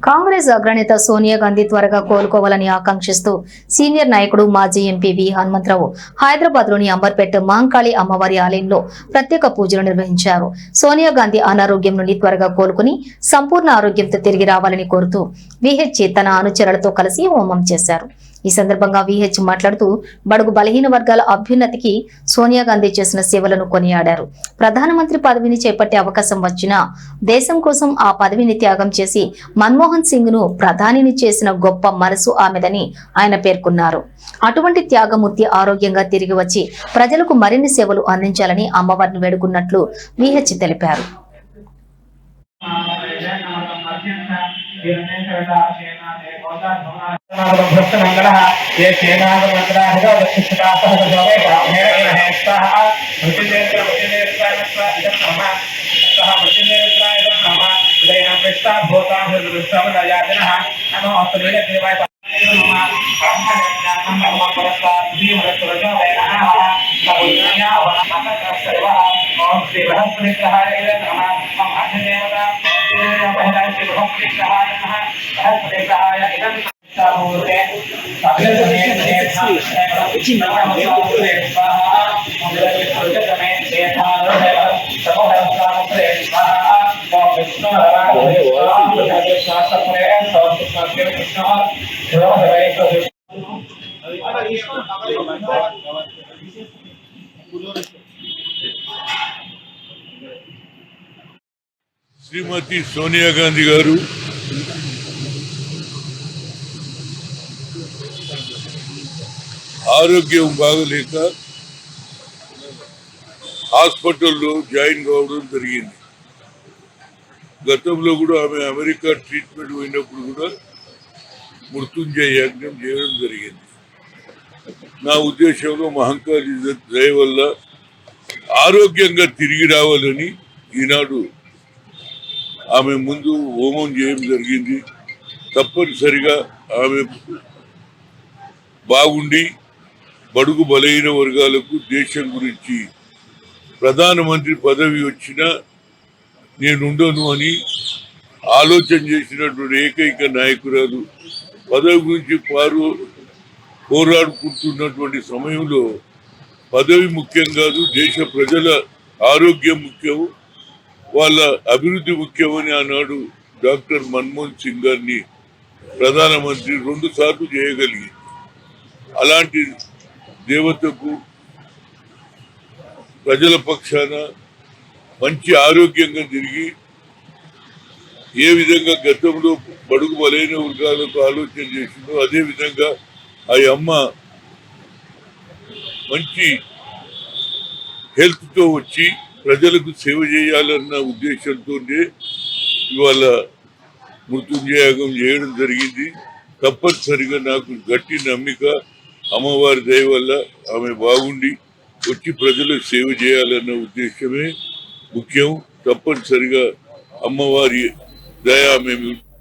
కాంగ్రెస్ అగ్రనేత సోనియా గాంధీ త్వరగా కోలుకోవాలని ఆకాంక్షిస్తూ సీనియర్ నాయకుడు మాజీ ఎంపీ వి హనుమంతరావు హైదరాబాద్ లోని అంబర్పేట మహంకాళి అమ్మవారి ఆలయంలో ప్రత్యేక పూజలు నిర్వహించారు. సోనియా గాంధీ అనారోగ్యం నుండి త్వరగా కోలుకుని సంపూర్ణ ఆరోగ్యంతో తిరిగి రావాలని కోరుతూ విహెచ్ తన అనుచరులతో కలిసి హోమం చేశారు. ఈ సందర్భంగా విహెచ్ మాట్లాడుతూ బడుగు బలహీన వర్గాల అభ్యున్నతికి సోనియా గాంధీ చేసిన సేవలను కొనియాడారు. ప్రధానమంత్రి పదవిని చేపట్టే అవకాశం వచ్చినా దేశం కోసం ఆ పదవిని త్యాగం చేసి మన్మోహన్ సింగ్ ను ప్రధానిని చేసిన గొప్ప మనసు ఆమెదని ఆయన పేర్కొన్నారు. అటువంటి త్యాగమూర్తి ఆరోగ్యంగా తిరిగి వచ్చి ప్రజలకు మరిన్ని సేవలు అందించాలని అమ్మవారిని వేడుకున్నట్లు విహెచ్ తెలిపారు. శ్రీమతి సోనియా గాంధీ గారు ఆరోగ్యం బాగలేక హాస్పిటల్లో జాయిన్ కావడం జరిగింది. గతంలో కూడా ఆమె అమెరికా ట్రీట్మెంట్ పోయినప్పుడు కూడా మృత్యుంజయ యజ్ఞం చేయడం జరిగింది. నా ఉద్దేశంలో మహంకాళి దయ వల్ల ఆరోగ్యంగా తిరిగి రావాలని ఈనాడు ఆమె ముందు హోమం చేయడం జరిగింది. తప్పనిసరిగా ఆమె బాగుండి బడుగు బలహీన వర్గాలకు దేశం గురించి ప్రధానమంత్రి పదవి వచ్చినా నేనుండను అని ఆలోచన చేసినటువంటి ఏకైక నాయకురాలు. పదవి గురించి పోరాడుకుంటున్నటువంటి సమయంలో పదవి ముఖ్యం కాదు, దేశ ప్రజల ఆరోగ్యం ముఖ్యం, వాళ్ళ అభివృద్ధి ముఖ్యమని ఆనాడు డాక్టర్ మన్మోహన్ సింగ్ గారిని ప్రధానమంత్రి 2 సార్లు చేయగలిగింది. అలాంటి దేవతకు ప్రజల పక్షాన మంచి ఆరోగ్యంగా తిరిగి ఏ విధంగా గతంలో బడుగు బలైన వర్గాలకు ఆలోచన చేసిందో అదే విధంగా ఆ అమ్మ మంచి హెల్త్తో వచ్చి ప్రజలకు సేవ చేయాలన్న ఉద్దేశంతోనే ఇవాళ మృత్యుంజయాగం చేయడం జరిగింది. తప్పనిసరిగా నాకు గట్టి నమ్మిక అమ్మవారి దయ వల్ల ఆమె బాగుండి వచ్చి ప్రజలకు సేవ చేయాలన్న ఉద్దేశమే ముఖ్యం. తప్పనిసరిగా అమ్మవారి దయ మేము